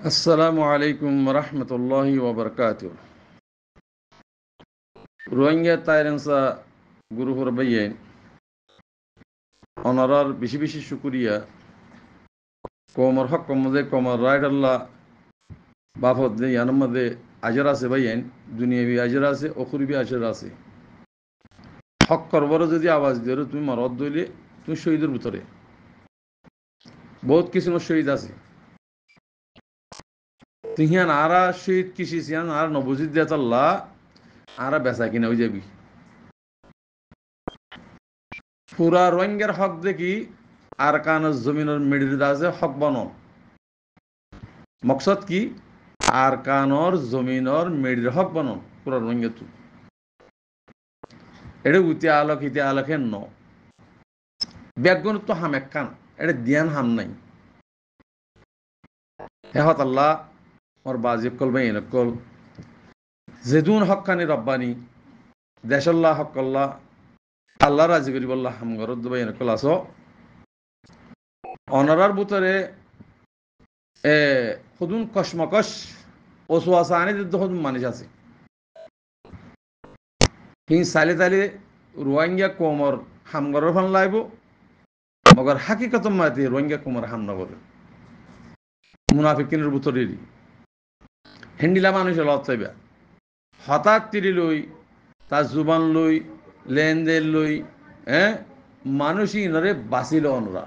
আসসালামু আলাইকুম রহমতুল্লাহি ওবরকাত। রোহিঙ্গা তাইরেন্সা গুরুহর বাইয়েন অনারার বেশি বেশি শুকুরিয়া কমর হক কমদে কমর রাইট আল্লাহ বাফত দে ইয়ানোর মধ্যে আজর আছে বাইয়েন দুনিয়াবি আজর আছে অখুরিবি আজর আছে। হক করবর যদি আওয়াজ দিয়ে তুমি মরদ দইলে তুমি শহীদের ভিতরে বহুত কিছু শহীদ আছে তিহিয়ান আরা শহীদ কিসি সিয়ান আর নবজিদ দিয়াত আল্লাহ আরা বেচা কিনা হয়ে যাবি পুরা রোহিঙ্গার হক দেখি আর কানের জমিনের মিডির দাজে হক বনন মকসদ কি আর কানর জমিনর মেডির হক বনন পুরা রোহিঙ্গা তু এটা উতি আলোক হিতে আলোকে ন ব্যাগুন তো হাম এক কান এটা দিয়ান হাম নাই হেহত আল্লাহ ওর বাজিব কল বাই কল জেদুন হকানি রব্বানি দেশাল্লাহ হকাল্লাহ আল্লাহ রাজি করি বল্লাহ হাম গরদ বাই কল আস অনারার বুতরে খুদুন কসমকশ ওসুয়াশা আনি খুদুন মানুষ আছে হিং সালে তালে রোহিঙ্গা কোমর হামগরের ফান লাইব মগর হাকিকত মাতি রোহিঙ্গা কোমর হাম নগর মুনাফিকিনের বুতরেরই হেন্ডিলা মানুষের লত চাইবা হঠাৎ তিরি লই তার জুবান লই লেনদেন লই মানুষই ইনরে বাঁচিল অনরা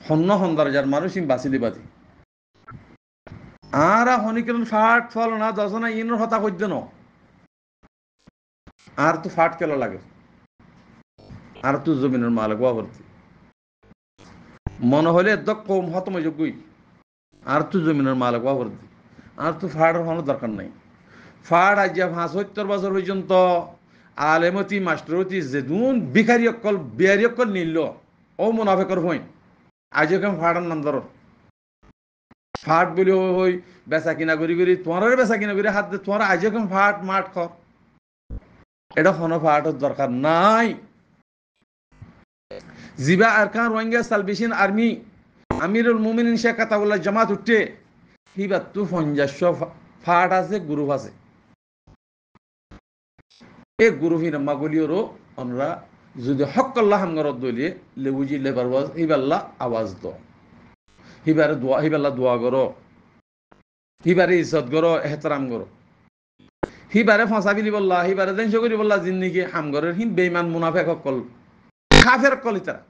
হন্য হন্দার যার মানুষই বাঁচিলি বাতি আর হনিকেন ফাট ফল না দশনা ইনর হতা করত ন আর তো ফাট কেন লাগে আর তো জমিনের মালিক বাবর্তি মনে হলে একদম কম হতম যোগ্যই আর তো জমিনের মালিক বাবর্তি আর তো ফাটের হওয়ার দরকার নাই ফাট আজ ৭৫ বছর পর্যন্ত আলেমতি মাস্টারতি যেদুন ভিখারি অকল বিহারি অকল নিল ও মুনাফেকর হই আজ কেমন ফাটার নাম ধর ফাট বলি হই বেচা কিনা করি করি তোমার বেচা কিনা করি হাত তোমার আজ কেমন ফাট মাঠ খ এটা কোনো ফাটের দরকার নাই জিবা আরকান রোহিঙ্গা সালভেশন আর্মি আমিরুল মুমিনিন শেখ আতাউল্লাহ জামাত উঠে হিবাত তু ৫০ ফাট আছে গ্রুপ আছে এই গ্রুপ হিনামাগুলিওরও আমরা যদি হক্কল্লাহ হামগরত দলিয়ে লেবুজি লেবার ওয়াজ হিবাল্লাহ আওয়াজ দ হিবারে দোয়া হিবাল্লাহ দোয়া করো হিবারে ইজ্জত করো এহতারাম করো হিবারে ফসাবিলি বললা হিবারে দেনশ করি বললা জিন্দিগি হামগরের হিম বেইমান মুনাফেক হকল কাফের কল ইতারা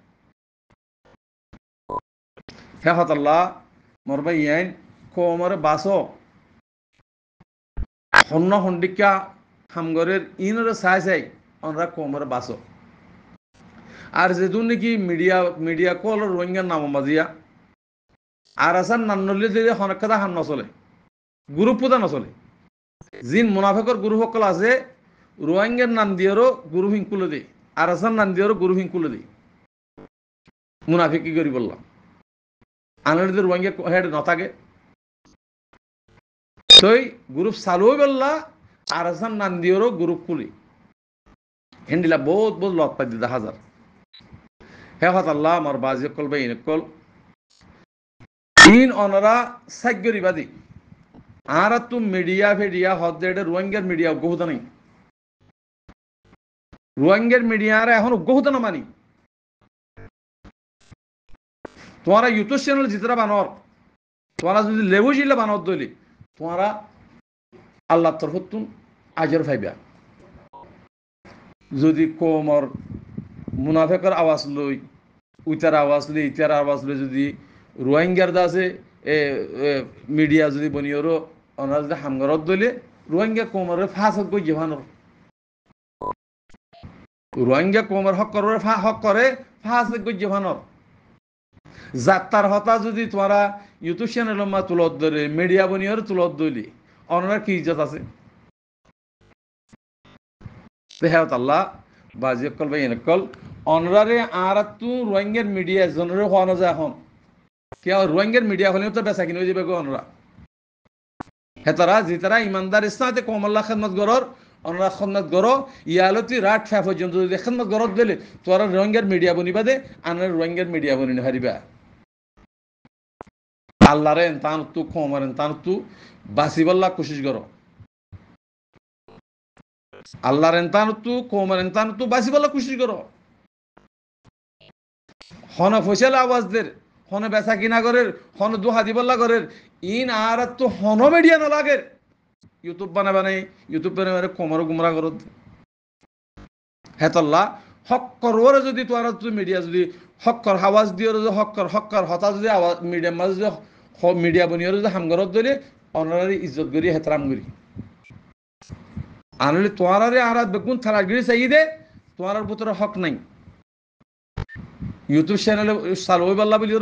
হেহত আল্লাহ মরবাই ইয়াইন কোমরে বাসো হন্য হন্ডিকা হামগরের ইনরে চাই চাই অনরা কোমরে বাসো আর যেদুন নাকি মিডিয়া কল রোহিঙ্গার নাম মাজিয়া আর আসার নান্নলি দিলে হনকাদা হাম নচলে গ্রুপ পুদা নচলে জিন মুনাফেকর গ্রুপ সকল আছে রোহিঙ্গার নাম দিয়েরও গুরু হিংকুলে দেয় আর আসার নাম দিয়েরও গুরু হিংকুলে দেয় মুনাফিক কি করি বললাম আনন্দ রোহিঙ্গা হেড নথাকে তই গ্রুপ চালু বললা আর আসার নাম দিয়েরও গ্রুপ খুলি হেন্ডিলা বহুত বহুত লত পাই দিদা হাজার হেহত আল্লাহ আমার বাজি কল বা ইনকল ইন অনরা সাগ্যরিবাদী আর তো মিডিয়া ফেডিয়া হদ্দে রোহিঙ্গার মিডিয়া উগ্রহত নাই রোহিঙ্গার মিডিয়ার এখন উগ্রহত না মানি তোমারা ইউটিউব চ্যানেল জিতরা বানর তোমারা যদি লেবু জিল্লা বানর দলি তোমারা আল্লাহ তরফতুন আজর ফাইবা যদি কোমর মুনাফেকর আওয়াজ লই উইতার আওয়াজ লই ইতার আওয়াজ লই যদি রোহিঙ্গার দাসে মিডিয়া যদি বনিওরও ওনারা যদি হামগরত দলে রোহিঙ্গা কোমরের ফাঁস হক জীবানোর রোহিঙ্গা কোমর হক করে হক করে ফাঁস হক জীবানোর যাত্রার হতা যদি তোমরা ইউটিউব চ্যানেল মা তুলত ধরে মিডিয়া বনিওর তুলত দলি ওনার কি ইজ্জত আছে হেহত আল্লাহ বাজি কল বা ইনকল অনরারে আর তু রোহিঙ্গার মিডিয়া জনের হওয়া না যায় এখন কেউ রোহিঙ্গার মিডিয়া হলেও তো বেচা কিনে যাবে গো অনরা হেতারা যেতারা ইমানদার ইসলামতে কমল্লা খেদমত গরর অনরা খেদমত গর ইয়ালতি রাত ফ্যা পর্যন্ত যদি খেদমত গরত দিলে তোরা রোহিঙ্গার মিডিয়া বনিবা দে আনার রোহিঙ্গার মিডিয়া বনি হারিবা আল্লাহরে এনতান তু কমর এনতান তু বাঁচিবল্লা কোশিশ করো আল্লাহর এনতান তু কমর এনতান তু বাঁচিবল্লা কোশিশ করো হন ফসল আওয়াজদের হন বেচা কিনা করের হন দুহা দিবল্লা করের ইন আর তো হন মিডিয়া না লাগের ইউটিউব বানাই ইউটিউব বানাই কমর গুমরা করত হেতল্লা হক্কর ওরে যদি তোরা তুই মিডিয়া যদি হক্কর হাওয়াজ দিয়ে যদি হক্কর হতা যদি আওয়াজ মিডিয়ার মাঝে যদি মিডিয়া বনিয়ে যদি হামগরত ধরে অনারারি ইজ্জত করি হেতরাম করি আনলে তোয়ারে আর বেগুন থারাগিরি চাই দে তোমার ভিতরে হক নাই ইউটিউব চ্যানেলে চালু পাল্লা বলি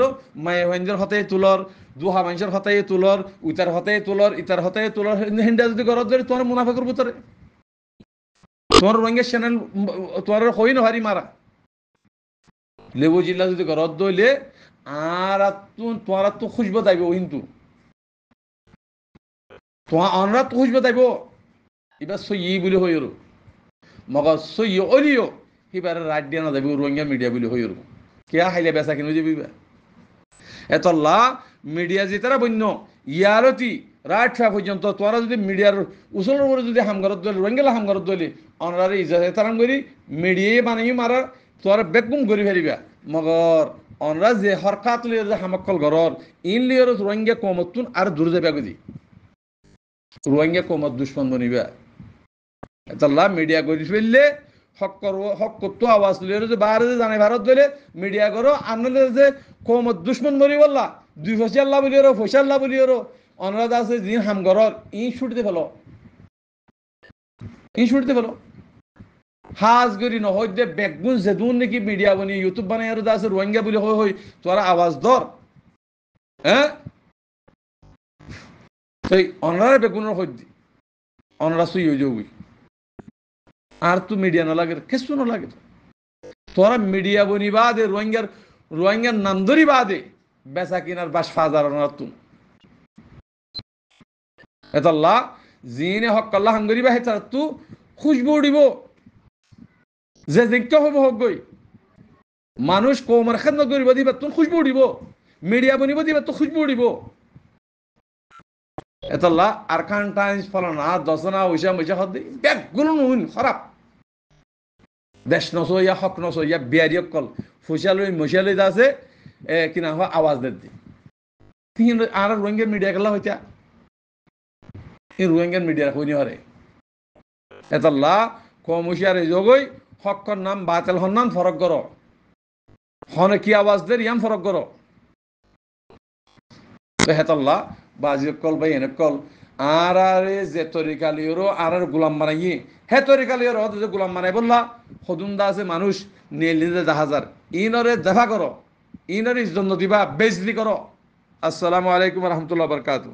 মায়ে হঞ্জের হতে তুলর দুহা মানুষের হতে তুলর উইতার হতে তুলর ইতার হতে তুলর হিন্দা যদি ঘরত ধরে তোমার মুনাফাকের ভিতরে তোমার রঙের চ্যানেল তোমার হই নহারি মারা লেবু জিল্লা যদি ঘরত দইলে আর তোমার তো খুঁজব যাইব কিন্তু তোমার অনরা তো খুঁজব যাইব এবার সই বলে হই মগ সই অলিও এবার রাত দিয়া না যাবি রোহিঙ্গা মিডিয়া বলে হই কেয়া হাইলে বেচা কিনে যাবি এতল্লা মিডিয়া যেতারা বন্য ইয়ারতি রাত ফা পর্যন্ত তোরা যদি মিডিয়ার উচলের উপরে যদি হামগরত দলে রোহিঙ্গা হামগরত দলে অনারে ইজাজত এতারাম করি মিডিয়াই বানাই মারা তোরা বেগুম করি ফেরিবা মগর অনরা যে হরকাত লিয়ে যে হামাক্কল ঘরর ইন লিয়ে রোহিঙ্গা কমতুন আর দূর যাবে বুঝি রোহিঙ্গা কমত দুশ্মন বনিবা এতল্লা মিডিয়া করি ফেললে হক করতো আওয়াজ লিয়ে যে বাহারে যে জানে ভারত দলে মিডিয়া করো আনলে যে কমত দুশ্মন বনি বললা দুই ফসিয়াল্লা বলিও ফসিয়াল্লা বলিও অনরাধ আছে যিনি হামগরর ই ছুটতে ফেলো ই ছুটতে ফেলো হাজ গরি নহয় দে বেগুন যেদুন নাকি মিডিয়া বনি ইউটিউব বানাই আর আছে রোহিঙ্গা বলি হই হই তোরা আওয়াজ ধর হ্যাঁ সেই অনরার বেগুনের হইদি অনরা সুই হয়ে যাবি আর তু মিডিয়া না লাগে কিছু না লাগে তোরা মিডিয়া বনি বাদে রোহিঙ্গার নাম ধরি বাদে বেচা কিনার বাস ফাজার তুন এতল্লা জিনে হক আল্লাহ হাঙ্গরিবা হেতার তু খুশবু উড়িব যে যোগ্য হব হক গই মানুষ কৌমার খেদমত করিব দিবা তুন খুশবু উড়িব মিডিয়া বনিব দিবা তো খুশবু উড়িব এতল্লা আরকান টাইমস ফলানা দশনা ওইসা মইসা হদ ব্যাগগুলো নুন খারাপ দেশ নস ইয়া হক নস ইয়া বিয়ারি কল ফুসালই মশালই আছে কিনা হয় আওয়াজ দি আর রোহিঙ্গার মিডিয়া গেলা হইতা এই রোহিঙ্গার মিডিয়া হইনি হরে এতল্লা কম হুশিয়ার যোগই হকর নাম বাতিল হন নাম ফরক করো হনে কি আওয়াজ দের ইয়াম ফরক করো হেতল্লা বাজি কল বা এনে কল আর আরে যে তরিকালিওরও আর গোলাম বানাই হে তরিকালিওর যে গোলাম বানাই বললা সদুন্দা আছে মানুষ নিয়ে জাহাজার ইনরে দেখা করো ইনরে ইজ্জত দিবা বেজলি করো আসসালামু আলাইকুম রহমতুল্লাহ বরকাতুহ